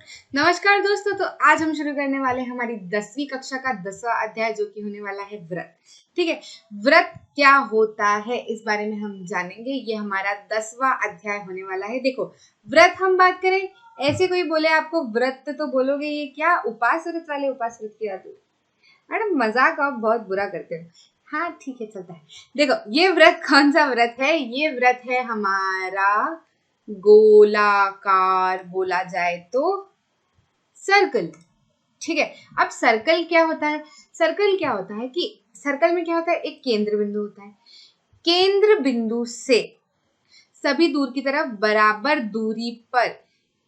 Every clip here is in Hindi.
नमस्कार दोस्तों। तो आज हम शुरू करने वाले हैं हमारी 10वीं कक्षा का 10वां अध्याय जो कि होने वाला है व्रत। ठीक है, व्रत क्या होता है इस बारे में हम जानेंगे। ये हमारा 10वां अध्याय होने वाला है। देखो, व्रत हम बात करें, ऐसे कोई बोले आपको व्रत तो बोलोगे ये क्या, उपास व्रत वाले उपास व्रत की बात। मैडम मजाक आप बहुत बुरा करते हो। हाँ ठीक है, चलता है। देखो, ये व्रत कौन सा व्रत है? ये व्रत है हमारा गोलाकार, बोला जाए तो सर्कल। ठीक है, अब सर्कल क्या होता है? सर्कल क्या होता है कि सर्कल में क्या होता है, एक केंद्र बिंदु होता है। केंद्र बिंदु से सभी दूर की तरफ बराबर दूरी पर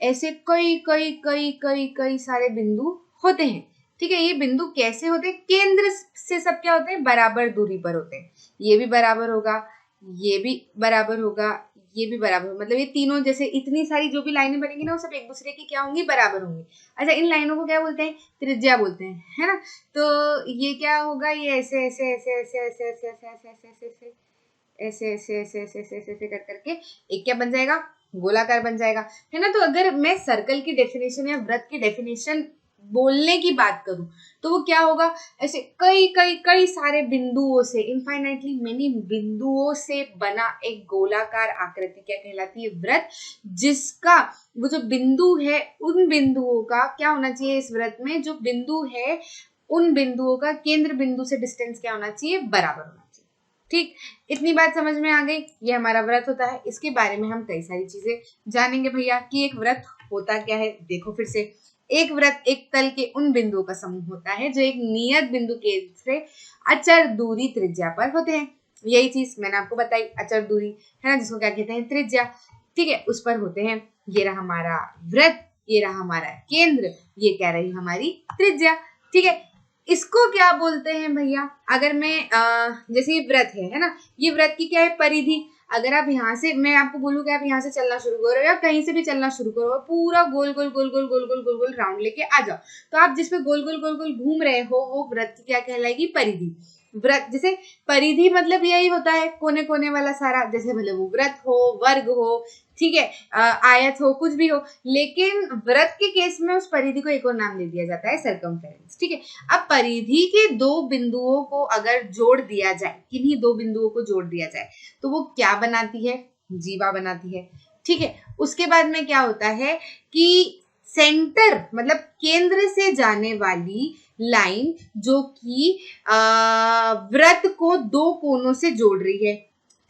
ऐसे कई कई कई कई कई सारे बिंदु होते हैं। ठीक है, ये बिंदु कैसे होते हैं? केंद्र से सब क्या होते हैं, बराबर दूरी पर होते हैं। ये भी बराबर होगा, ये भी बराबर होगा, ये भी बराबर, मतलब ये तीनों जैसे इतनी सारी जो भी लाइनें बनेंगी ना वो सब एक दूसरे की क्या होंगी, बराबर होंगी। अच्छा, इन लाइनों को क्या बोलते हैं? त्रिज्या बोलते हैं, है ना। तो ये क्या होगा, ये ऐसे ऐसे ऐसे ऐसे ऐसे ऐसे ऐसे ऐसे ऐसे ऐसे ऐसे ऐसे ऐसे ऐसे ऐसे ऐसे ऐसे ऐसे कर करके एक क्या बन जाएगा, गोलाकार बन जाएगा, है ना। तो अगर मैं सर्कल की डेफिनेशन या व्रत की डेफिनेशन बोलने की बात करूं तो वो क्या होगा, ऐसे कई कई कई सारे बिंदुओं से, इनफाइनाइटली मेनी बिंदुओं से बना एक गोलाकार आकृति क्या कहलाती है, व्रत। जिसका वो जो बिंदु है, उन बिंदुओं का क्या होना चाहिए इस व्रत में, जो बिंदु है उन बिंदुओं का केंद्र बिंदु से डिस्टेंस क्या होना चाहिए, बराबर होना चाहिए। ठीक, इतनी बात समझ में आ गई। ये हमारा व्रत होता है, इसके बारे में हम कई सारी चीजें जानेंगे भैया कि एक व्रत होता क्या है। देखो फिर से, एक व्रत एक तल के उन बिंदुओं का समूह होता है जो एक नियत बिंदु केंद्र से अचर दूरी त्रिज्या पर होते हैं। यही चीज मैंने आपको बताई, अचर दूरी, है ना, जिसको क्या कहते हैं, त्रिज्या। ठीक है, उस पर होते हैं। ये रहा हमारा व्रत, ये रहा हमारा केंद्र, ये क्या रही हमारी त्रिज्या। ठीक है, इसको क्या बोलते हैं भैया? अगर मैं जैसे ये व्रत है ना, ये व्रत की क्या है, परिधि। अगर आप यहाँ से, मैं आपको बोलूँ कि आप यहाँ से चलना शुरू करो या कहीं से भी चलना शुरू करो, पूरा गोल गोल गोल गोल गोल गोल गोल गोल राउंड लेके आ जाओ, तो आप जिसपे गोल गोल गोल गोल घूम रहे हो वो व्रत की क्या कहलाएगी, परिधि। व्रत जैसे परिधि मतलब यही होता है, कोने कोने वाला सारा, जैसे भले वो व्रत हो, वर्ग हो, ठीक है, आयत हो, कुछ भी हो, लेकिन व्रत के केस में उस परिधि को एक और नाम दे दिया जाता है, सर्कमफेरेंस। ठीक है, अब परिधि के दो बिंदुओं को अगर जोड़ दिया जाए, किन्हीं दो बिंदुओं को जोड़ दिया जाए, तो वो क्या बनाती है, जीवा बनाती है। ठीक है, उसके बाद में क्या होता है कि सेंटर मतलब केंद्र से जाने वाली लाइन जो कि व्रत को दो कोनों से जोड़ रही है।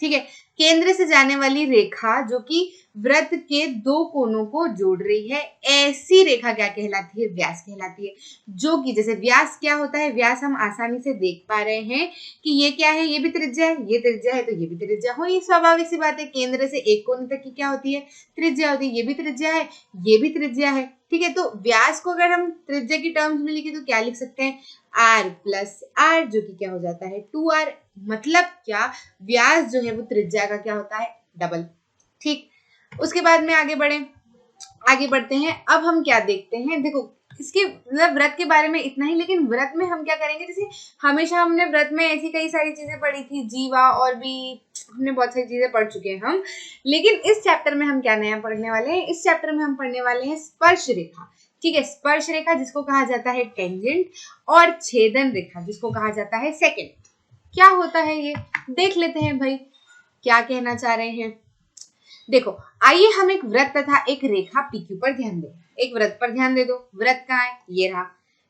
ठीक है, केंद्र से जाने वाली रेखा जो कि व्रत के दो कोनों को जोड़ रही है, ऐसी रेखा क्या कहलाती है, व्यास कहलाती है। जो कि जैसे व्यास क्या होता है, व्यास हम आसानी से देख पा रहे हैं कि ये क्या है, ये भी त्रिज्या है, ये त्रिज्या है, तो ये भी त्रिज्या हो। ये स्वाभाविक सी बात है, केंद्र से एक कोने तक की क्या होती है, त्रिज्या होती है। ये भी त्रिज्या है, ये भी त्रिज्या है। ठीक है, तो व्यास को अगर हम त्रिज्या की टर्म्स में लिखे तो क्या लिख सकते हैं, r प्लस आर, जो कि क्या हो जाता है 2r। मतलब क्या, व्यास जो है वो त्रिज्या का क्या होता है, डबल। ठीक, उसके बाद में आगे बढ़ते हैं। अब हम क्या देखते हैं, देखो इसके मतलब व्रत के बारे में इतना ही, लेकिन व्रत में हम क्या करेंगे, जैसे हमेशा हमने व्रत में ऐसी कई सारी चीजें पढ़ी थी, जीवा और भी हमने बहुत सारी चीजें पढ़ चुके हैं हम, लेकिन इस चैप्टर में हम क्या नया पढ़ने वाले हैं, इस चैप्टर में हम पढ़ने वाले हैं स्पर्श रेखा। ठीक है, स्पर्श रेखा जिसको कहा जाता है टेंजेंट, और छेदन रेखा जिसको कहा जाता है सेकेंड। क्या होता है ये, देख लेते हैं भाई क्या कहना चाह रहे हैं। देखो, आइए हम एक व्रत तथा एक रेखा पीक्यू पर ध्यान दें। एक व्रत पर ध्यान दे दो, व्रत कहाँ है, ये रहा।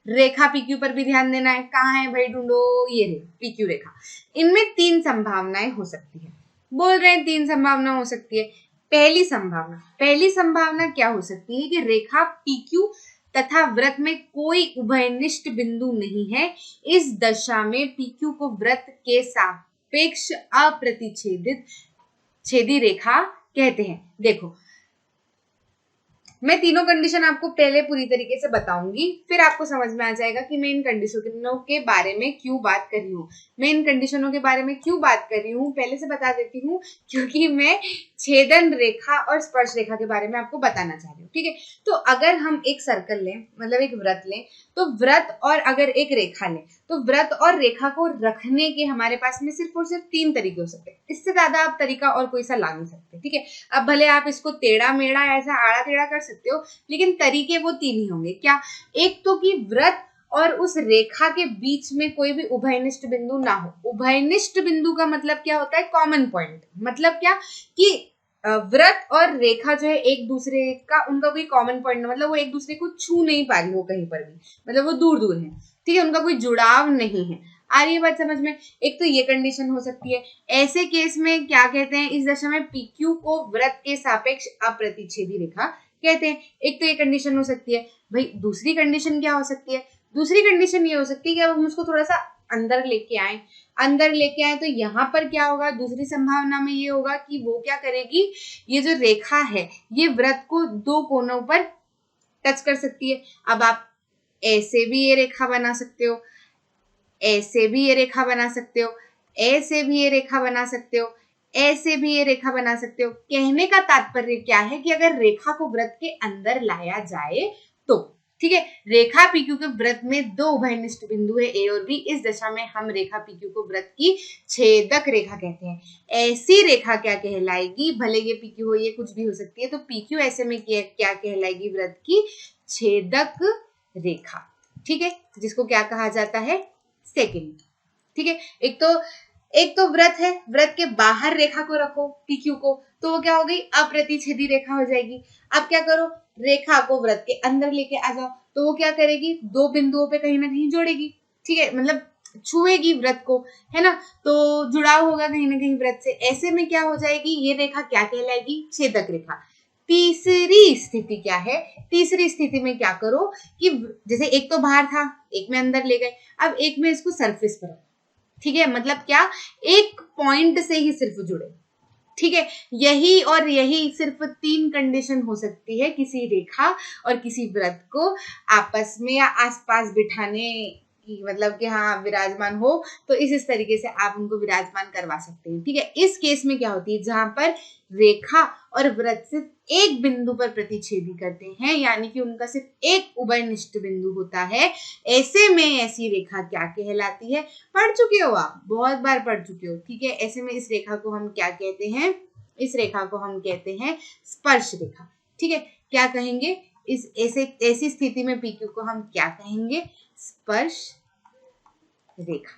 रेखा पीक्यू पर भी ध्यान देना है, कहाँ है भाई, ढूंढो, ये रही पीक्यू रेखा। इनमें तीन संभावनाएं हो सकती है, बोल रहे हैं तीन संभावना हो सकती है। पहली संभावना क्या हो सकती है कि रेखा पीक्यू तथा व्रत में कोई उभयनिष्ठ बिंदु नहीं है। इस दशा में पीक्यू को व्रत के सापेक्ष अप्रतिच्छेदित छेदी रेखा कहते हैं। देखो, मैं तीनों कंडीशन आपको पहले पूरी तरीके से बताऊंगी, फिर आपको समझ में आ जाएगा कि मैं इन कंडीशनों के बारे में क्यों बात कर रही हूँ। मैं इन कंडीशनों के बारे में क्यों बात कर रही हूँ पहले से बता देती हूँ, क्योंकि मैं छेदन रेखा और स्पर्श रेखा के बारे में आपको बताना चाह रही हूँ। ठीक है, तो अगर हम एक सर्कल लें, मतलब एक व्रत लें, तो व्रत और अगर एक रेखा लें, तो व्रत और रेखा को रखने के हमारे पास में सिर्फ और सिर्फ 3 तरीके हो सकते हैं, इससे ज्यादा आप तरीका और कोई सा ला नहीं सकते, ठीक है। अब भले आप इसको टेढ़ा मेढ़ा ऐसा आड़ा टेढ़ा कर सकते हो, लेकिन तरीके वो 3 ही होंगे। क्या? एक तो कि व्रत और उस रेखा के बीच में कोई भी उभयनिष्ठ बिंदु ना हो। उभयनिष्ठ बिंदु का मतलब क्या होता है? Common point. मतलब क्या कि व्रत और रेखा जो है एक दूसरे का, उनका कोई कॉमन पॉइंट, मतलब वो एक दूसरे को छू नहीं पा रही हो कहीं पर भी, मतलब वो दूर दूर है, ठीक है, उनका कोई जुड़ाव नहीं है। आ रही है बात समझ में? एक तो ये कंडीशन हो सकती है। ऐसे केस में क्या कहते हैं? इस दशा में PQ को व्रत के सापेक्ष अप्रतिच्छेदी रेखा कहते हैं। एक तो ये कंडीशन हो सकती है। भाई दूसरी कंडीशन क्या हो सकती है? दूसरी कंडीशन ये हो सकती है कि अब हम उसको थोड़ा सा अंदर लेके आए, तो यहाँ पर क्या होगा? दूसरी संभावना में ये होगा कि वो क्या करेगी, ये जो रेखा है ये व्रत को 2 कोनों पर टच कर सकती है। अब आप ऐसे भी ये रेखा बना सकते हो, ऐसे भी ये रेखा बना सकते हो, ऐसे भी ये रेखा बना सकते हो, ऐसे भी ये रेखा बना सकते हो। कहने का तात्पर्य क्या है कि अगर रेखा को व्रत के अंदर लाया जाए तो, ठीक है, रेखा PQ के व्रत में 2 उभयनिष्ठ बिंदु है A और B। इस दशा में हम रेखा PQ को व्रत की छेदक रेखा कहते हैं। ऐसी रेखा क्या कहलाएगी? भले ये PQ हो, ये कुछ भी हो सकती है, तो PQ ऐसे में क्या कहलाएगी? व्रत की छेदक रेखा, ठीक है, जिसको क्या कहा जाता है? सेकंड, ठीक है। एक तो व्रत है, व्रत के बाहर रेखा को रखो PQ को, तो वो क्या हो गई? अप्रतिच्छेदी रेखा हो जाएगी। अब क्या करो? रेखा को व्रत के अंदर लेके आ जाओ, तो वो क्या करेगी? 2 बिंदुओं पे कहीं ना कहीं जोड़ेगी, ठीक है, मतलब छुएगी व्रत को, है ना, तो जुड़ाव होगा कहीं ना कहीं व्रत से। ऐसे में क्या हो जाएगी? ये रेखा क्या कहलाएगी? छेदक रेखा। तीसरी स्थिति क्या है? तीसरी स्थिति में क्या करो कि जैसे एक तो बाहर था, एक में अंदर ले गए, अब एक में इसको सरफेस पर रखो, ठीक है, मतलब क्या? एक पॉइंट से ही सिर्फ जुड़े, ठीक है। यही और यही सिर्फ 3 कंडीशन हो सकती है किसी रेखा और किसी व्रत को आपस में या आसपास बिठाने की, मतलब कि हाँ विराजमान हो, तो इस तरीके से आप उनको विराजमान करवा सकते हैं, ठीक है। इस केस में क्या होती है? जहां पर रेखा और व्रत सिर्फ एक बिंदु पर प्रतिच्छेदी करते हैं, यानी कि उनका सिर्फ एक उभयनिष्ठ बिंदु होता है, ऐसे में ऐसी रेखा क्या कहलाती है? पढ़ चुके हो आप, बहुत बार पढ़ चुके हो, ठीक है। ऐसे में इस रेखा को हम क्या कहते हैं? इस रेखा को हम कहते हैं स्पर्श रेखा, ठीक है। क्या कहेंगे? इस ऐसी स्थिति में PQ को हम क्या कहेंगे? स्पर्श रेखा,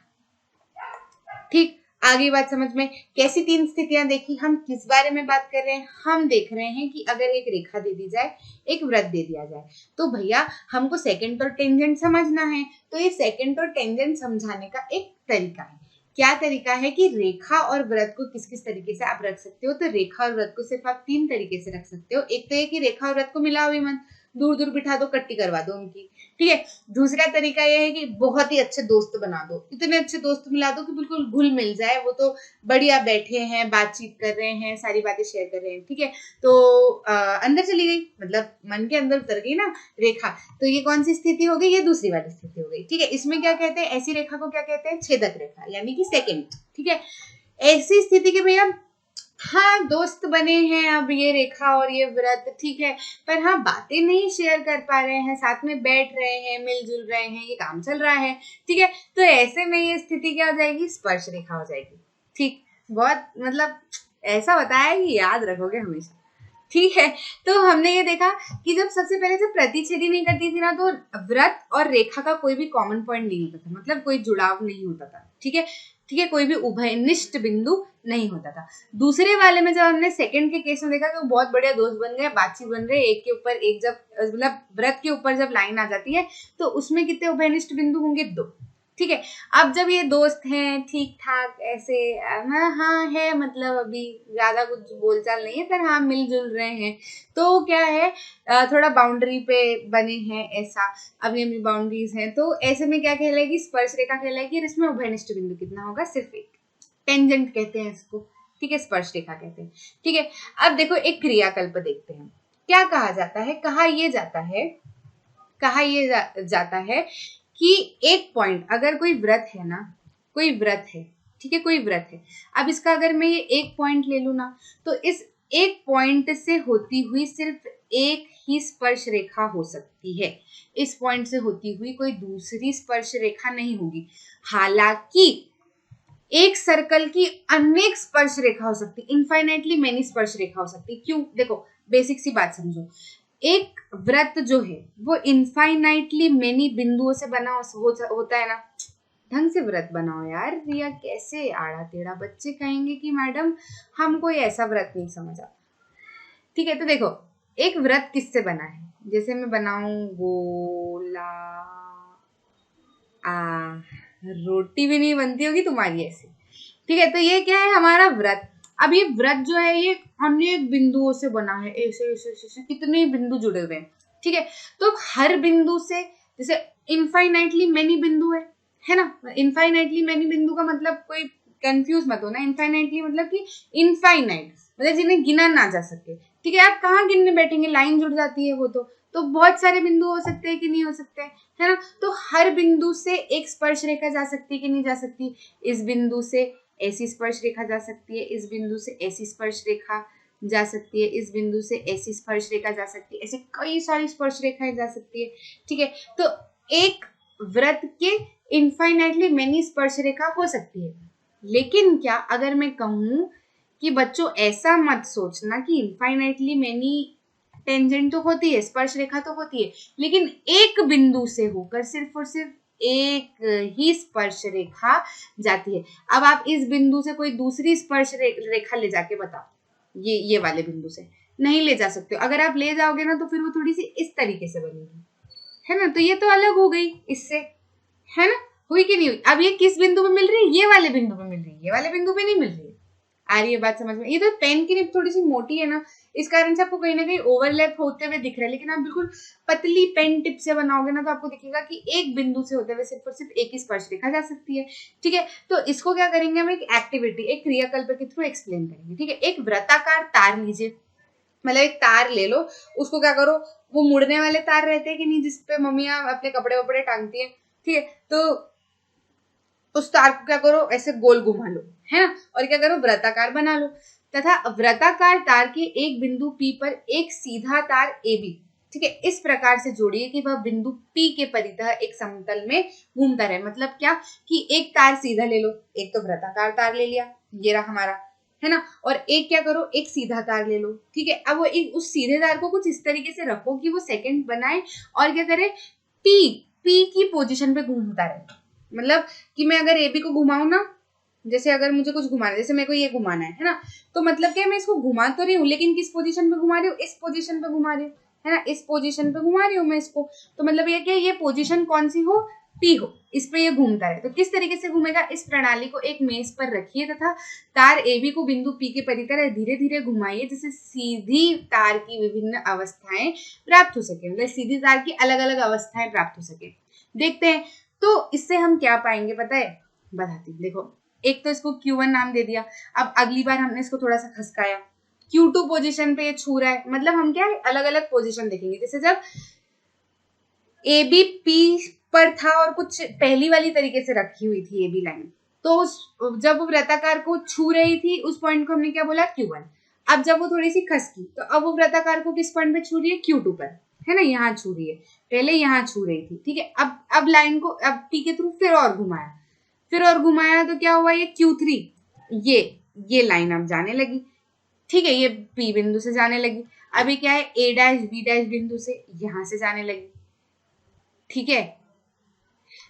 ठीक। आगे बात समझ में? कैसी 3 स्थितियां देखी? हम किस बारे में बात कर रहे हैं? हम देख रहे हैं कि अगर एक रेखा दे दी जाए, एक व्रत दे दिया जाए, तो भैया हमको सेकंड और टेंजेंट समझना है। तो ये सेकंड और टेंजेंट समझाने का एक तरीका है। क्या तरीका है कि रेखा और व्रत को किस किस तरीके से आप रख सकते हो? तो रेखा और व्रत को सिर्फ आप 3 तरीके से रख सकते हो। एक तो ये कि रेखा और व्रत को मिलाओ ही मत, दूर दूर बिठा दो, कट्टी करवा दो उनकी, ठीक है। दूसरा तरीका यह है कि बहुत ही अच्छे दोस्त बना दो, इतने अच्छे दोस्त मिला दो कि बिल्कुल घुल मिल जाए, वो तो बढ़िया बैठे हैं, बातचीत कर रहे हैं, सारी बातें शेयर कर रहे हैं, ठीक है। तो अंदर चली गई, मतलब मन के अंदर उतर गई ना रेखा, तो ये कौन सी स्थिति हो गई? ये दूसरी वाली स्थिति हो गई, ठीक है। इसमें क्या कहते हैं? ऐसी रेखा को क्या कहते हैं? छेदक रेखा, यानी कि सेकंड, ठीक है। ऐसी स्थिति के भैया हाँ दोस्त बने हैं अब ये रेखा और ये व्रत, ठीक है, पर हाँ बातें नहीं शेयर कर पा रहे हैं, साथ में बैठ रहे हैं, मिलजुल रहे हैं, ये काम चल रहा है, ठीक है। तो ऐसे में ये स्थिति क्या हो जाएगी? स्पर्श रेखा हो जाएगी, ठीक। बहुत मतलब ऐसा बताया कि याद रखोगे हमेशा, ठीक है। तो हमने ये देखा कि जब सबसे पहले जब प्रतिच्छेदी नहीं करती थी ना, तो व्रत और रेखा का कोई भी कॉमन पॉइंट नहीं होता था, मतलब कोई जुड़ाव नहीं होता था, ठीक है, ठीक है, कोई भी उभयनिष्ठ बिंदु नहीं होता था। दूसरे वाले में जब हमने सेकंड के केस में देखा कि वो बहुत बढ़िया दोस्त बन गए, बातचीत बन रहे, एक के ऊपर एक, जब मतलब व्रत के ऊपर जब लाइन आ जाती है तो उसमें कितने उभयनिष्ठ बिंदु होंगे? 2, ठीक है। अब जब ये दोस्त हैं ठीक ठाक ऐसे, हाँ है, मतलब अभी ज्यादा कुछ बोलचाल नहीं है, पर हाँ मिलजुल रहे हैं, तो क्या है, थोड़ा बाउंड्री पे बने हैं, ऐसा अभी अभी बाउंड्रीज हैं, तो ऐसे में क्या कहलाएगी? स्पर्श रेखा कहलाएगी। इसमें उभयनिष्ठ बिंदु कितना होगा? सिर्फ एक, टेंजेंट कहते हैं इसको, ठीक है, स्पर्श रेखा कहते हैं, ठीक है। अब देखो एक क्रियाकल्प देखते हैं, क्या कहा जाता है? कहा ये जाता है कि एक पॉइंट, अगर कोई व्रत है ना, कोई व्रत है, ठीक है, कोई व्रत है, अब इसका अगर मैं ये एक पॉइंट ले लूं ना, तो इस एक पॉइंट से होती हुई सिर्फ एक ही स्पर्श रेखा हो सकती है। इस पॉइंट से होती हुई कोई दूसरी स्पर्श रेखा नहीं होगी। हालांकि एक सर्कल की अनेक स्पर्श रेखा हो सकती, इनफाइनाइटली मेनी स्पर्श रेखा हो सकती। क्यों? देखो बेसिक सी बात समझो, एक वृत्त जो है वो इनफाइनाइटली मेनी बिंदुओं से बना होता है ना। ढंग से व्रत बनाओ यार, रिया कैसे आड़ा टेढ़ा, बच्चे कहेंगे कि मैडम हम कोई ऐसा व्रत नहीं समझा। ठीक है, तो देखो एक व्रत किससे बना है, जैसे मैं बनाऊं गोला, रोटी भी नहीं बनती होगी तुम्हारी ऐसी। ठीक है, तो ये क्या है हमारा व्रत। अब ये व्रत जो है ये अनेक बिंदुओं से बना है, ऐसे ऐसे ऐसे कितने बिंदु जुड़े हुए हैं। ठीक है, तो हर बिंदु से, जैसे इनफाइनाइटली मेनी बिंदु है ना। इनफाइनाइटली मेनी बिंदु का मतलब कोई कंफ्यूज मत होना, इनफाइनाइटली मतलब कि इनफाइनाइट मतलब जिन्हें गिना ना जा सके। ठीक है, आप कहाँ गिनने बैठेंगे, लाइन जुड़ जाती है वो तो बहुत सारे बिंदु हो सकते हैं कि नहीं हो सकते, है ना। तो हर बिंदु से एक स्पर्श रेखा जा सकती है कि नहीं जा सकती। इस बिंदु से ऐसी स्पर्श रेखा जा सकती है, इस बिंदु से ऐसी स्पर्श रेखा जा सकती है, इस बिंदु से ऐसी स्पर्श रेखा जा सकती है, ऐसे कई सारी स्पर्श रेखाएं जा सकती है। ठीक है, तो एक व्रत के इनफाइनाइटली मेनी स्पर्श रेखा हो सकती है। लेकिन क्या अगर मैं कहूं कि बच्चों ऐसा मत सोचना कि इनफाइनाइटली मेनी टेंजेंट तो होती है, स्पर्श रेखा तो होती है, लेकिन एक बिंदु से होकर सिर्फ और सिर्फ एक ही स्पर्श रेखा जाती है। अब आप इस बिंदु से कोई दूसरी स्पर्श रेखा ले जाके बताओ, ये वाले बिंदु से नहीं ले जा सकते हो। अगर आप ले जाओगे ना तो फिर वो थोड़ी सी इस तरीके से बनेगी, है ना। तो ये तो अलग हो गई इससे, है ना। हुई कि नहीं हुई? अब ये किस बिंदु पे मिल रही है, ये वाले बिंदु पे मिल रही है, ये वाले बिंदु पे नहीं मिल रही है। आ रही है बात समझ में? ये तो पेन की निब थोड़ी सी मोटी है ना, इस कारण से आपको कहीं ना कहीं ओवरलैप होते हुए दिख रहा है। लेकिन आप बिल्कुल पतली पेन टिप से बनाओगे ना तो आपको दिखेगा कि एक बिंदु से होते हुए सिर्फ और सिर्फ एक ही स्पर्श रेखा जा सकती है। ठीक है, तो इसको क्या करेंगे हम, एक एक्टिविटी, एक क्रियाकल्प के थ्रू एक्सप्लेन करेंगे। ठीक है, एक वृत्ताकार तार लीजिए, मतलब एक तार ले लो, उसको क्या करो, वो मुड़ने वाले तार रहते हैं कि नहीं, जिसपे मम्मियां अपने कपड़े वपड़े टांगती है। ठीक है, तो उस तार को क्या करो, ऐसे गोल घुमा लो, है ना, और क्या करो, वृत्ताकार बना लो। तथा वृत्ताकार तार के एक बिंदु P पर एक सीधा तार AB, ठीक है, इस प्रकार से जोड़िए कि वह बिंदु P के परितः एक समतल में घूमता रहे। मतलब क्या कि एक तार सीधा ले लो, एक तो वृत्ताकार तार ले लिया, ये रहा हमारा, है ना, और एक क्या करो, एक सीधा तार ले लो। ठीक है, अब वो एक उस सीधे तार को कुछ इस तरीके से रखो कि वो सेकंड बनाए और क्या करे, P की पोजीशन पे घूमता रहे। मतलब कि मैं अगर AB को घुमाऊं ना, जैसे अगर मुझे कुछ घुमाना है, जैसे मेरे को ये घुमाना है ना, तो मतलब क्या मैं इसको घुमा तो रही हूँ, लेकिन किस पोजीशन पे घुमा रही हूँ, इस पोजीशन पे घुमा रही हूँ, है ना, इस पोजीशन पे घुमा रही हूँ मैं इसको। तो मतलब ये क्या, ये पोजीशन कौन सी हो, P हो, इस पे ये घूमता है। तो किस तरीके से घूमेगा, इस प्रणाली को एक मेज पर रखिए तथा तार AB को बिंदु P के परितः धीरे धीरे घुमाइए, जिससे सीधी तार की विभिन्न अवस्थाएं प्राप्त हो सके, मतलब सीधी तार की अलग अलग अवस्थाएं प्राप्त हो सके। देखते हैं तो इससे हम क्या पाएंगे, पता है, बताती हूँ। देखो, एक तो इसको Q1 नाम दे दिया, अब अगली बार हमने इसको थोड़ा सा खसकाया, Q2 पोजीशन पे ये छू रहा है, मतलब हम क्या है, अलग अलग पोजीशन देखेंगे। जैसे जब AB P पर था और कुछ पहली वाली तरीके से रखी हुई थी AB लाइन, तो जब वो वृत्ताकार को छू रही थी उस पॉइंट को हमने क्या बोला, Q1। अब जब वो थोड़ी सी खसकी तो अब वो वृत्ताकार को किस पॉइंट पे छू रही है, Q2 पर, है ना, यहाँ छू रही है, पहले यहाँ छू रही थी। ठीक है, अब लाइन को अब P के थ्रू फिर और घुमाया तो क्या हुआ, ये Q3, ये लाइन अब जाने लगी। ठीक है, ये P बिंदु से जाने लगी। अभी क्या है, A डैश B डैश बिंदु से यहाँ से जाने लगी। ठीक है,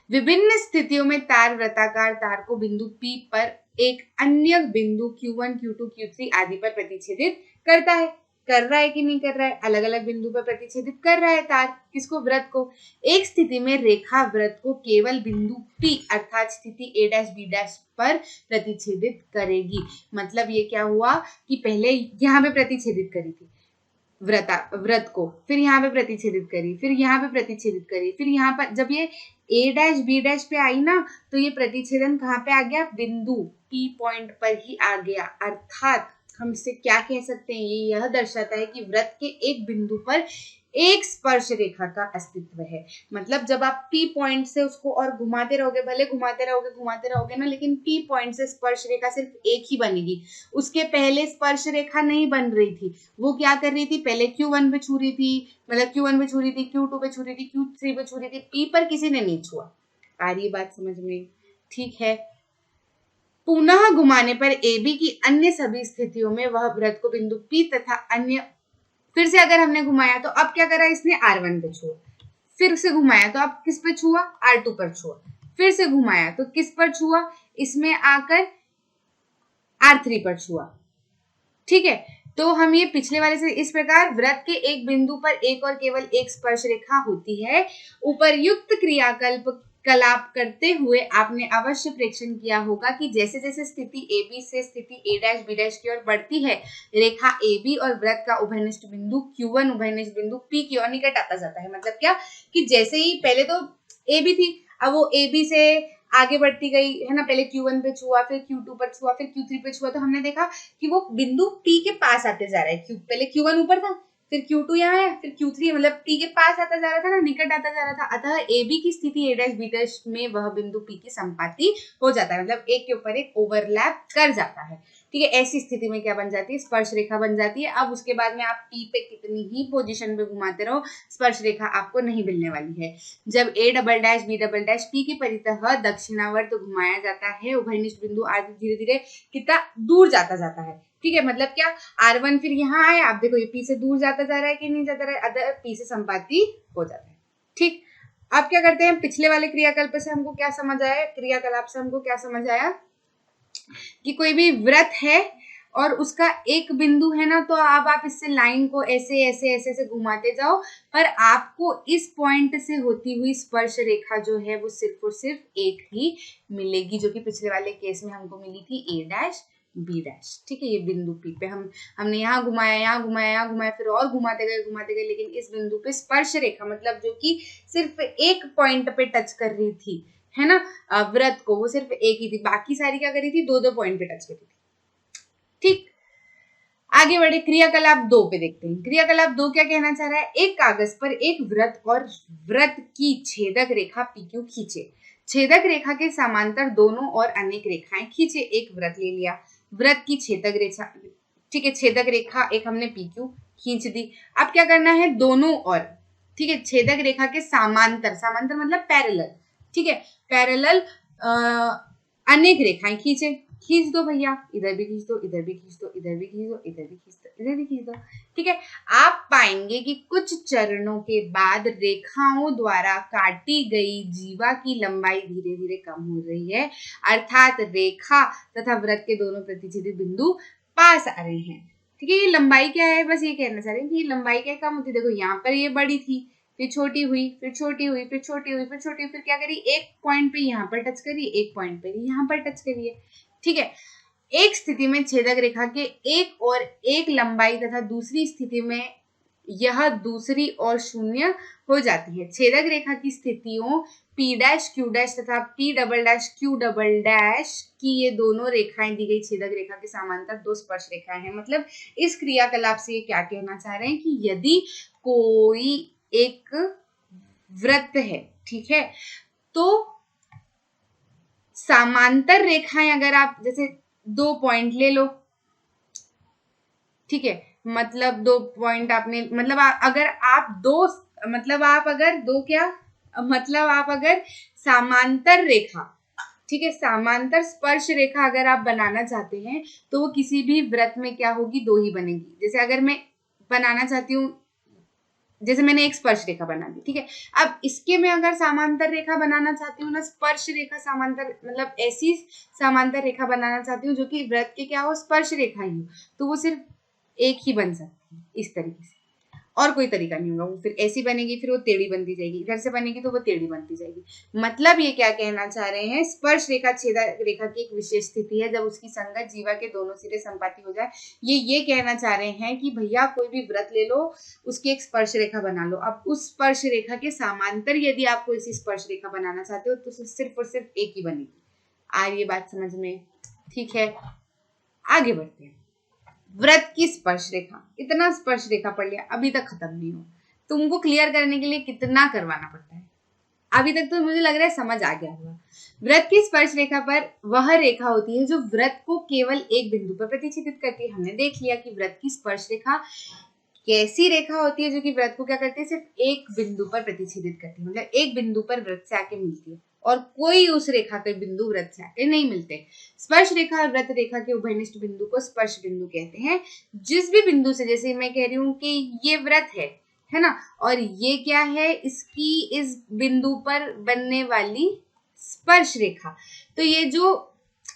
विभिन्न स्थितियों में तार वृत्ताकार तार को बिंदु P पर एक अन्य बिंदु Q1, Q2, Q3 आदि पर प्रतिच्छेदित करता है। कर रहा है कि नहीं कर रहा है, अलग अलग बिंदु पर प्रतिच्छेदित कर रहा है तार, किसको, व्रत को। एक स्थिति में रेखा व्रत को केवल बिंदु P अर्थात स्थिति A डैश B डैश पर प्रतिच्छेदित करेगी। मतलब ये क्या हुआ कि पहले यहाँ पे प्रतिच्छेदित करी थी व्रत को, फिर यहाँ पे प्रतिच्छेदित करी, फिर यहाँ पे प्रतिच्छेदित करी, फिर यहाँ पर जब ये A डैश B डैश पे आई ना, तो ये प्रतिच्छेदन कहाँ पे आ गया, बिंदु P पॉइंट पर ही आ गया। अर्थात हम इससे क्या कह सकते हैं, ये यह दर्शाता है कि व्रत के एक बिंदु पर एक स्पर्श रेखा का अस्तित्व है। मतलब जब आप P पॉइंट से उसको और घुमाते रहोगे, भले घुमाते रहोगे ना, लेकिन P पॉइंट से स्पर्श रेखा सिर्फ एक ही बनेगी। उसके पहले स्पर्श रेखा नहीं बन रही थी, वो क्या कर रही थी, पहले Q1 पे छू रही थी, मतलब Q1 पे छू रही थी, Q2 पे छू रही थी, Q3 पे छू रही थी, P पर किसी ने नहीं छुआ। आ रही बात समझ में? ठीक है। पुनः घुमाने पर AB की अन्य सभी स्थितियों में वह वृत्त को बिंदु P तथा अन्य, फिर से अगर हमने घुमाया तो अब क्या करा, इसने R1 पे छुआ, फिर से घुमाया तो अब किस पे छुआ, R2 पर छुआ, फिर से घुमाया तो किस पर छुआ, इसमें आकर R3 पर छुआ। ठीक है, तो हम ये पिछले वाले से, इस प्रकार वृत्त के एक बिंदु पर एक और केवल एक स्पर्श रेखा होती है। उपर्युक्त कलाप करते हुए आपने अवश्य प्रेक्षण किया होगा कि जैसे जैसे स्थिति AB से स्थिति A' B' की ओर बढ़ती है, रेखा AB और वृत्त का उभयनिष्ठ बिंदु Q1 उभयनिष्ठ बिंदु P की ओर निकट आता जाता है। मतलब क्या कि जैसे ही पहले तो AB थी, अब वो AB से आगे बढ़ती गई है ना, पहले Q1 पे छुआ, फिर Q2 पर छुआ, फिर Q3 पे छुआ, तो हमने देखा कि वो बिंदु P के पास आते जा रहा है। पहले Q1 ऊपर था, फिर Q2 यहाँ है, फिर Q3, मतलब P के पास आता जा रहा था ना, निकट आता जा रहा था। अतः AB की स्थिति A' B' में वह बिंदु P की संपाति हो जाता है, मतलब एक के ऊपर एक ओवरलैप कर जाता है। ठीक है, ऐसी स्थिति में क्या बन जाती है, स्पर्श रेखा बन जाती है। अब उसके बाद में आप P पे कितनी ही पोजीशन पे घुमाते रहो, स्पर्श रेखा आपको नहीं मिलने वाली है। जब A', B', P के परितः दक्षिणावर्त घुमाया जाता है, उभयनिष्ठ बिंदु आगे धीरे धीरे कितना दूर जाता जाता है। ठीक है, मतलब क्या, R1 फिर यहाँ आए, आप देखो ये P से दूर जाता जा रहा है कि नहीं जाता रहा है, अदर P से संपाति हो जाता है। ठीक, अब क्या करते हैं, पिछले वाले क्रियाकल्प से हमको क्या समझ आया, क्रियाकलाप से हमको क्या समझ आया कि कोई भी वृत्त है और उसका एक बिंदु है ना, तो अब आप इससे लाइन को ऐसे ऐसे ऐसे ऐसे घुमाते जाओ, पर आपको इस पॉइंट से होती हुई स्पर्श रेखा जो है वो सिर्फ और सिर्फ एक ही मिलेगी, जो कि पिछले वाले केस में हमको मिली थी A' B'। ठीक है, ये बिंदु P पे हमने यहाँ घुमाया, यहाँ घुमाया, यहाँ घुमाया, फिर और घुमाते गए, लेकिन इस बिंदु पे स्पर्श रेखा, मतलब जो कि सिर्फ एक पॉइंट पे टच कर रही थी, है ना, वृत्त को, वो सिर्फ एक ही थी, बाकी सारी क्या करी थी, दो दो पॉइंट पे टच करी थी। ठीक, आगे बढ़े, क्रियाकलाप 2 पे देखते हैं। क्रियाकलाप 2 क्या कहना चाह रहा है, एक कागज पर एक वृत्त और वृत्त की छेदक रेखा PQ खींचे, छेदक रेखा के समांतर दोनों और अनेक रेखाएं खींचे। एक वृत्त ले लिया, वृत्त की छेदक रेखा, ठीक है, छेदक रेखा एक हमने PQ खींच दी। अब क्या करना है, दोनों और, ठीक है, छेदक रेखा के समांतर, समांतर मतलब पैरेलल, ठीक है, पैरेलल अनेक रेखाएं खींचे। खींच दो भैया, इधर भी खींच दो, इधर भी खींच दो, इधर भी खींच दो, इधर भी खींच दो, इधर भी खींच दो। ठीक है, आप पाएंगे कि कुछ चरणों के बाद रेखाओं द्वारा काटी गई जीवा की लंबाई धीरे धीरे कम हो रही है, अर्थात रेखा तथा वृत्त के दोनों प्रतिच्छेदी बिंदु पास आ रहे हैं। ठीक है, ये लंबाई क्या है, बस ये कहना चाह रहे हैं कि लंबाई क्या कम होती है। देखो यहाँ पर ये बड़ी थी, फिर छोटी हुई, फिर छोटी हुई, फिर छोटी हुई, फिर छोटी हुई, फिर क्या करी, एक पॉइंट पे यहाँ पर टच करी, एक पॉइंट पे यहाँ पर टच करिए। ठीक है, एक स्थिति में छेदक रेखा के एक और एक लंबाई तथा दूसरी स्थिति में यह दूसरी और शून्य हो जाती है। छेदक रेखा की स्थितियों P', Q' तथा P', Q' की ये दोनों रेखाएं दी गई छेदक रेखा के समांतर दो स्पर्श रेखाएं हैं। मतलब इस क्रियाकलाप से ये क्या कहना चाह रहे हैं कि यदि कोई एक वृत्त है, ठीक है, तो समांतर रेखाएं, अगर आप जैसे 2 पॉइंट ले लो, ठीक है, मतलब 2 पॉइंट आपने, मतलब अगर आप दो, मतलब आप अगर दो क्या, मतलब आप अगर समांतर रेखा, ठीक है, समांतर स्पर्श रेखा अगर आप बनाना चाहते हैं तो वो किसी भी वृत्त में क्या होगी, दो ही बनेगी। जैसे अगर मैं बनाना चाहती हूँ, जैसे मैंने एक स्पर्श रेखा बना दी, ठीक है, अब इसके में अगर समांतर रेखा बनाना चाहती हूँ ना, स्पर्श रेखा समांतर, मतलब ऐसी समांतर रेखा बनाना चाहती हूँ जो कि वृत्त के क्या हो, स्पर्श रेखा ही हो, तो वो सिर्फ एक ही बन सकती है इस तरीके से, और कोई तरीका नहीं होगा। वो फिर ऐसी बनेगी, फिर वो टेढ़ी बनती जाएगी, इधर से बनेगी तो वो टेढ़ी बनती जाएगी। मतलब ये क्या कहना चाह रहे हैं, स्पर्श रेखा छेदक रेखा की एक विशेष स्थिति है जब उसकी संगत जीवा के दोनों सिरे संपाती हो जाए। ये कहना चाह रहे हैं कि भैया कोई भी वृत्त ले लो, उसकी एक स्पर्श रेखा बना लो। अब उस स्पर्श रेखा के समांतर यदि आप कोई सी स्पर्श रेखा बनाना चाहते हो तो सिर्फ और सिर्फ एक ही बनेगी। आ रही है बात समझ में? ठीक है, आगे बढ़ते हैं। वृत्त की स्पर्श रेखा, इतना स्पर्श रेखा पढ़ लिया, अभी तक खत्म नहीं हुआ। तुमको क्लियर करने के लिए कितना करवाना पड़ता है। अभी तक तो मुझे लग रहा है समझ आ गया होगा। वृत्त की स्पर्श रेखा पर वह रेखा होती है जो वृत्त को केवल एक बिंदु पर प्रतिच्छेदित करती है। हमने देख लिया कि वृत्त की स्पर्श रेखा कैसी रेखा होती है जो कि वृत्त को क्या करती है, सिर्फ एक बिंदु पर प्रतिच्छेदित करती है, मतलब एक बिंदु पर वृत्त से आके मिलती है और कोई उस रेखा के बिंदु वृत्त से आके नहीं मिलते। स्पर्श रेखा और वृत्त रेखा के उभयनिष्ठ बिंदु को स्पर्श बिंदु कहते हैं। जिस भी बिंदु से, जैसे मैं कह रही हूँ कि ये वृत्त है ना, और ये क्या है, इसकी इस बिंदु पर बनने वाली स्पर्श रेखा, तो ये जो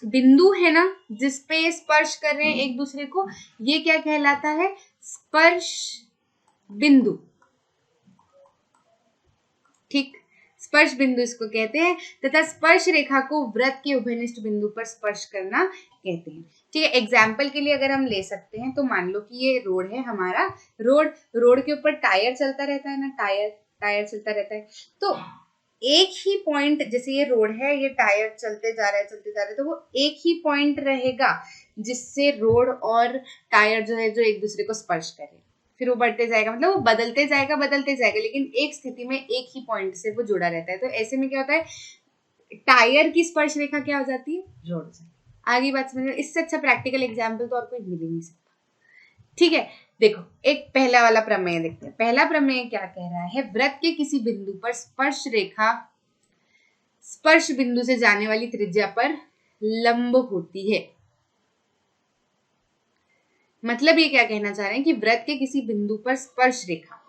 बिंदु है ना जिसपे स्पर्श कर रहे हैं एक दूसरे को, ये क्या कहलाता है, स्पर्श बिंदु। ठीक, स्पर्श बिंदु इसको कहते हैं, तथा स्पर्श रेखा को वृत्त के उभयनिष्ठ बिंदु पर स्पर्श करना कहते हैं। ठीक है, एग्जाम्पल के लिए अगर हम ले सकते हैं तो मान लो कि ये रोड है हमारा, रोड के ऊपर टायर चलता रहता है ना, टायर चलता रहता है, तो एक ही पॉइंट, जैसे ये रोड है, ये टायर चलते जा रहा है, तो वो एक ही पॉइंट रहेगा जिससे रोड और टायर जो है जो एक दूसरे को स्पर्श करे, फिर वो बढ़ते जाएगा, मतलब वो बदलते जाएगा, लेकिन एक स्थिति में एक ही पॉइंट से वो जुड़ा रहता है। तो ऐसे में क्या होता है, टायर की स्पर्श रेखा क्या हो जाती है, रोड से। आगे बात समझ में, इससे अच्छा प्रैक्टिकल एग्जाम्पल तो और कोई मिल ही नहीं सकता। ठीक है, देखो एक पहला वाला प्रमेय देखते हैं। पहला प्रमेय क्या कह रहा है, वृत्त के किसी बिंदु पर स्पर्श रेखा स्पर्श बिंदु से जाने वाली त्रिज्या पर लंब होती है। मतलब ये क्या कहना चाह रहे हैं कि वृत्त के किसी बिंदु पर स्पर्श रेखा,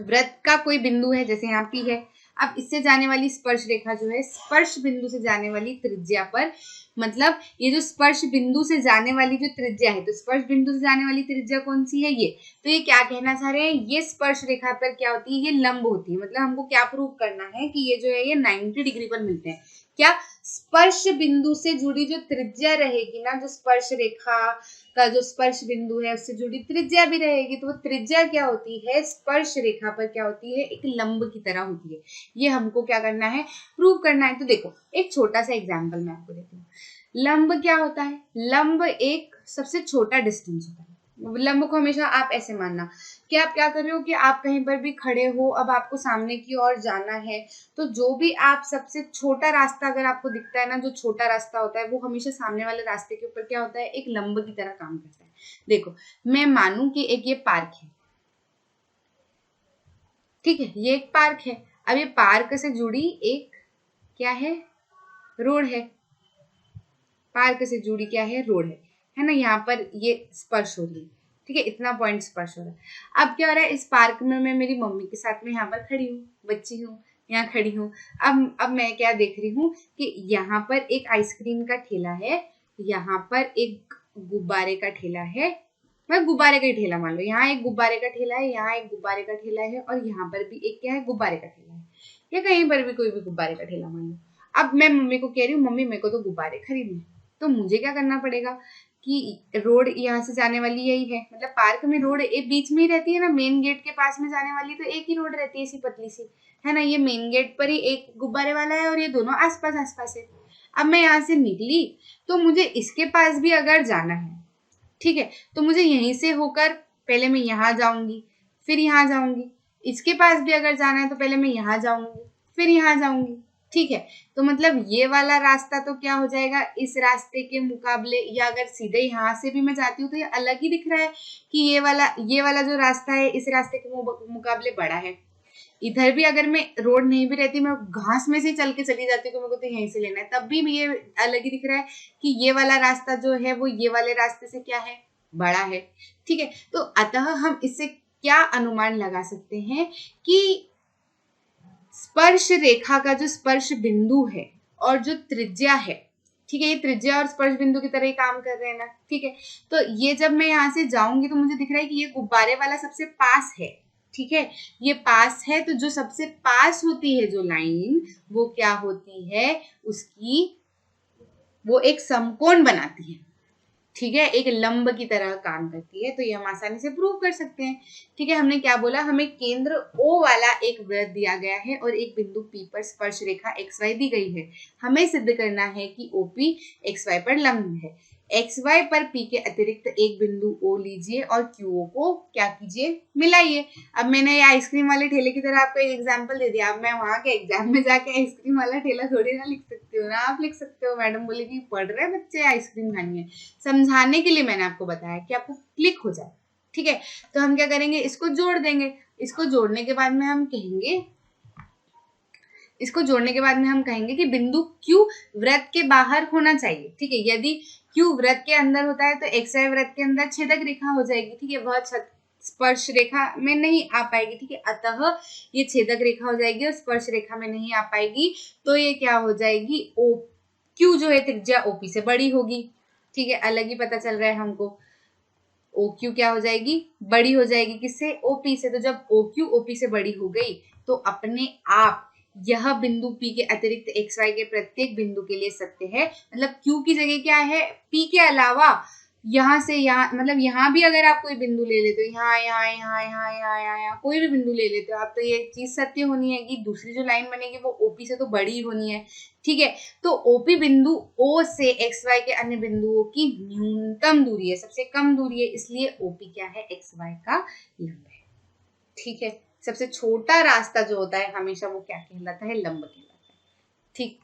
वृत्त का कोई बिंदु है जैसे यहाँ P है, अब इससे जाने वाली स्पर्श रेखा जो है स्पर्श बिंदु से जाने वाली त्रिज्या पर, मतलब ये जो स्पर्श बिंदु से जाने वाली जो त्रिज्या है, तो स्पर्श बिंदु से जाने वाली त्रिज्या कौन सी है, ये, तो ये क्या कहना चाह रहे हैं, ये स्पर्श रेखा पर क्या होती है, ये लंब होती है। मतलब हमको क्या प्रूव करना है कि ये जो है ये 90 डिग्री पर मिलते हैं। क्या, स्पर्श बिंदु से जुड़ी जो त्रिज्या रहेगी ना, जो स्पर्श रेखा का जो स्पर्श बिंदु है उससे जुड़ी त्रिज्या भी रहेगी, तो वो त्रिज्या क्या होती है, स्पर्श रेखा पर क्या होती है, एक लंब की तरह होती है। ये हमको क्या करना है, प्रूव करना है। तो देखो एक छोटा सा एग्जांपल मैं आपको देती हूँ। लंब क्या होता है, लंब एक सबसे छोटा डिस्टेंस होता है। लंब को हमेशा आप ऐसे मानना कि आप क्या कर रहे हो कि आप कहीं पर भी खड़े हो, अब आपको सामने की ओर जाना है, तो जो भी आप सबसे छोटा रास्ता अगर आपको दिखता है ना, जो छोटा रास्ता होता है वो हमेशा सामने वाले रास्ते के ऊपर क्या होता है, एक लंब की तरह काम करता है। देखो मैं मानूं कि एक ये पार्क है, ठीक है, ये एक पार्क है। अब ये पार्क से जुड़ी एक क्या है, रोड है, पार्क से जुड़ी क्या है, रोड है ना, यहाँ पर ये स्पर्श हो रही है, ठीक है, इतना पॉइंट स्पर्श हो रहा है। अब क्या हो रहा है, इस पार्क में मैं मेरी मम्मी के साथ में यहाँ पर खड़ी हूँ, बच्ची हूँ, यहाँ खड़ी हूँ। अब मैं क्या देख रही हूँ कि यहाँ पर एक आइसक्रीम का ठेला है, यहाँ पर एक गुब्बारे का ठेला है, मैं गुब्बारे का ही ठेला मान लो, यहाँ एक गुब्बारे का ठेला है, यहाँ एक गुब्बारे का ठेला है, और यहाँ पर भी एक क्या है, गुब्बारे का ठेला है, या कहीं पर भी कोई भी गुब्बारे का ठेला मान लो। अब मैं मम्मी को कह रही हूँ, मम्मी मेरे को तो गुब्बारे खरीदने, तो मुझे क्या करना पड़ेगा कि रोड यहाँ से जाने वाली यही है, मतलब पार्क में रोड एक बीच में ही रहती है ना, मेन गेट के पास में जाने वाली तो एक ही रोड रहती है, ऐसी पतली सी, है ना, ये मेन गेट पर ही एक गुब्बारे वाला है और ये दोनों आसपास है। अब मैं यहाँ से निकली तो मुझे इसके पास भी अगर जाना है, ठीक है, तो मुझे यहीं से होकर पहले मैं यहाँ जाऊंगी, फिर यहाँ जाऊंगी, इसके पास भी अगर जाना है तो पहले मैं यहाँ जाऊंगी, फिर यहाँ जाऊंगी, ठीक है। तो मतलब ये वाला रास्ता तो क्या हो जाएगा, इस रास्ते के मुकाबले, या अगर सीधे यहाँ से भी मैं जाती हूँ तो ये अलग ही दिख रहा है कि ये वाला जो रास्ता है इस रास्ते के मुकाबले बड़ा है। इधर भी अगर मैं रोड नहीं भी रहती, मैं घास में से चल के चली जाती हूँ, मेरे को तो यहीं से लेना है, तब भी ये अलग ही दिख रहा है कि ये वाला रास्ता जो है वो ये वाले रास्ते से क्या है, बड़ा है, ठीक है। तो अतः हम इससे क्या अनुमान लगा सकते हैं कि स्पर्श रेखा का जो स्पर्श बिंदु है और जो त्रिज्या है, ठीक है, ये त्रिज्या और स्पर्श बिंदु की तरह ही काम कर रहे हैं ना, ठीक है। तो ये जब मैं यहाँ से जाऊंगी तो मुझे दिख रहा है कि ये गुब्बारे वाला सबसे पास है, ठीक है, ये पास है, तो जो सबसे पास होती है जो लाइन, वो क्या होती है, उसकी वो एक समकोण बनाती है, ठीक है, एक लंब की तरह काम करती है। तो ये हम आसानी से प्रूव कर सकते हैं, ठीक है। हमने क्या बोला, हमें केंद्र O वाला एक वृत्त दिया गया है और एक बिंदु P पर स्पर्श रेखा XY दी गई है। हमें सिद्ध करना है कि OP XY पर लंब है। एक्स वाई पर पी के अतिरिक्त एक बिंदु ओ लीजिए और क्यू ओ को क्या कीजिए, मिलाइए। अब मैंने ये आइसक्रीम वाले ठेले की तरह आपको एक एग्जांपल दे दिया। अब मैं वहां के एग्जाम में जाके आइसक्रीम वाला ठेला थोड़ी ना लिख सकती हूँ ना, आप लिख सकते हो मैडम बोलेगी पढ़ रहे बच्चे आइसक्रीम खानी है, समझाने के लिए मैंने आपको बताया कि आपको क्लिक हो जाए। ठीक है, तो हम क्या करेंगे, इसको जोड़ देंगे। इसको जोड़ने के बाद में हम कहेंगे, इसको जोड़ने के बाद में हम कहेंगे कि बिंदु Q वृत्त के बाहर होना चाहिए। ठीक है, यदि Q वृत्त के अंदर होता है तो XY वृत्त के अंदर छेदक रेखा हो जाएगी। ठीक है, वह स्पर्श रेखा में नहीं आ पाएगी। ठीक है, अतः ये छेदक रेखा हो जाएगी और स्पर्श रेखा में नहीं आ पाएगी, तो ये क्या हो जाएगी, ओ Q जो है त्रिज्या OP से बड़ी होगी। ठीक है, अलग ही पता चल रहा है हमको। OQ क्या हो जाएगी, बड़ी हो जाएगी किससे, OP से। तो जब OQ OP से बड़ी हो गई तो अपने आप यह बिंदु P के अतिरिक्त XY के प्रत्येक बिंदु के लिए सत्य है। मतलब Q की जगह क्या है, P के अलावा यहाँ से यहाँ, मतलब यहाँ भी अगर आप कोई बिंदु ले लेते हो, यहाँ यहाँ यहाँ यहाँ यहाँ यहाँ यहाँ कोई भी बिंदु ले लेते हो आप, तो ये चीज सत्य होनी है कि दूसरी जो लाइन बनेगी वो OP से तो बड़ी होनी है। ठीक है, तो OP बिंदु O से XY के अन्य बिंदुओं की न्यूनतम दूरी है, सबसे कम दूरी है, इसलिए OP क्या है, XY का लंब है। ठीक है, सबसे छोटा रास्ता जो होता है हमेशा वो क्या कहलाता है, लंब कहलाता है। ठीक।